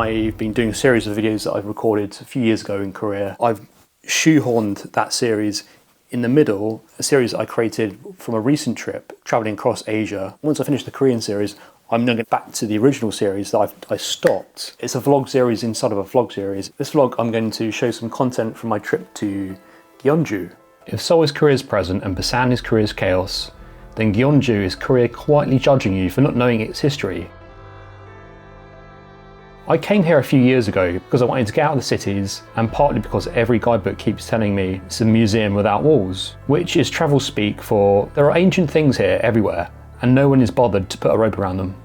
I've been doing a series of videos that I've recorded a few years ago in Korea. I've shoehorned that series in the middle, a series that I created from a recent trip traveling across Asia. Once I finish the Korean series, I'm going to get back to the original series that I stopped. It's a vlog series inside of a vlog series. This vlog, I'm going to show some content from my trip to Gyeongju. If Seoul is Korea's present and Busan is Korea's chaos, then Gyeongju is Korea quietly judging you for not knowing its history. I came here a few years ago because I wanted to get out of the cities, and partly because every guidebook keeps telling me it's a museum without walls, which is travel speak for there are ancient things here everywhere, and no one is bothered to put a rope around them.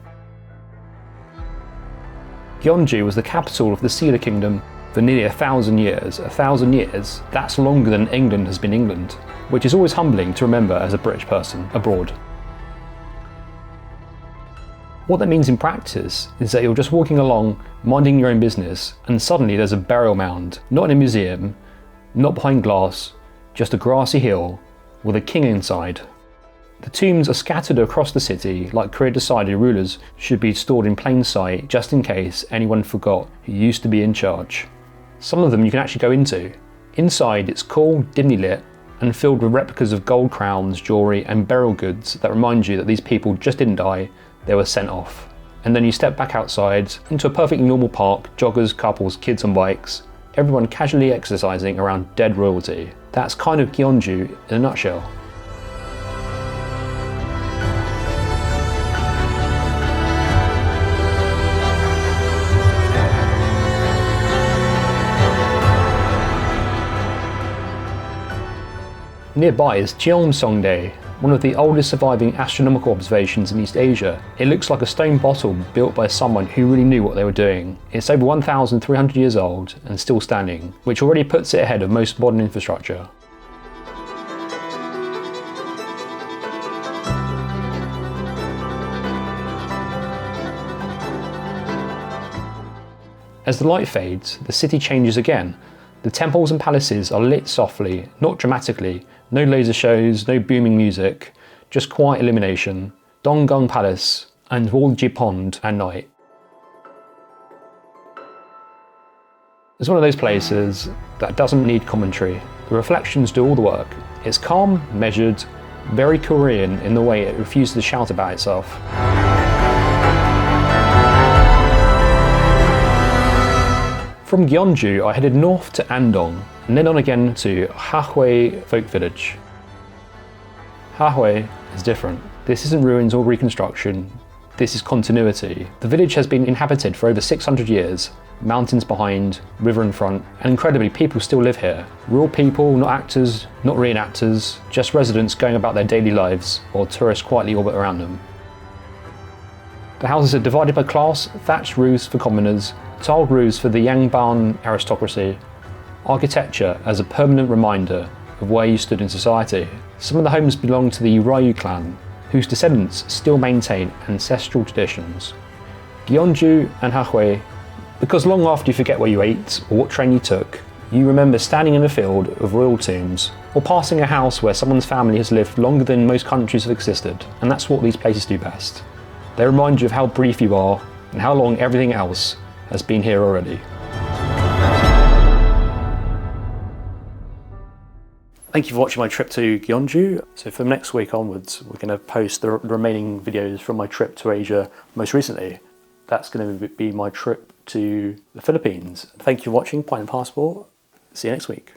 Gyeongju was the capital of the Silla Kingdom for nearly 1,000 years. 1,000 years, that's longer than England has been England, which is always humbling to remember as a British person abroad. What that means in practice is that you're just walking along, minding your own business, and suddenly there's a burial mound, not in a museum, not behind glass, just a grassy hill with a king inside. The tombs are scattered across the city like Korea decided rulers should be stored in plain sight just in case anyone forgot who used to be in charge. Some of them you can actually go into. Inside it's cool, dimly lit, and filled with replicas of gold crowns, jewellery and burial goods that remind you that these people just didn't die, they were sent off. And then you step back outside into a perfectly normal park, joggers, couples, kids on bikes, everyone casually exercising around dead royalty. That's kind of Gyeongju in a nutshell. Nearby is Gyeongju, one of the oldest surviving astronomical observations in East Asia. It looks like a stone bottle built by someone who really knew what they were doing. It's over 1,300 years old and still standing, which already puts it ahead of most modern infrastructure. As the light fades, the city changes again. The temples and palaces are lit softly, not dramatically. No laser shows, no booming music, just quiet illumination. Donggung Palace and Wolji Pond at night. It's one of those places that doesn't need commentary. The reflections do all the work. It's calm, measured, very Korean in the way it refuses to shout about itself. From Gyeongju, I headed north to Andong, and then on again to Hahoe folk village. Hahoe is different. This isn't ruins or reconstruction, this is continuity. The village has been inhabited for over 600 years, mountains behind, river in front, and incredibly people still live here. Real people, not actors, not reenactors, just residents going about their daily lives while tourists quietly orbit around them. The houses are divided by class, thatched roofs for commoners, tiled roofs for the Yangban aristocracy, architecture as a permanent reminder of where you stood in society. Some of the homes belong to the Ryu clan, whose descendants still maintain ancestral traditions. Gyeongju and Hahoe, because long after you forget where you ate or what train you took, you remember standing in a field of royal tombs, or passing a house where someone's family has lived longer than most countries have existed, and that's what these places do best. They remind you of how brief you are, and how long everything else has been here already. Thank you for watching my trip to Gyeongju. So from next week onwards, we're going to post the remaining videos from my trip to Asia most recently. That's going to be my trip to the Philippines. Thank you for watching Point and Passport. See you next week.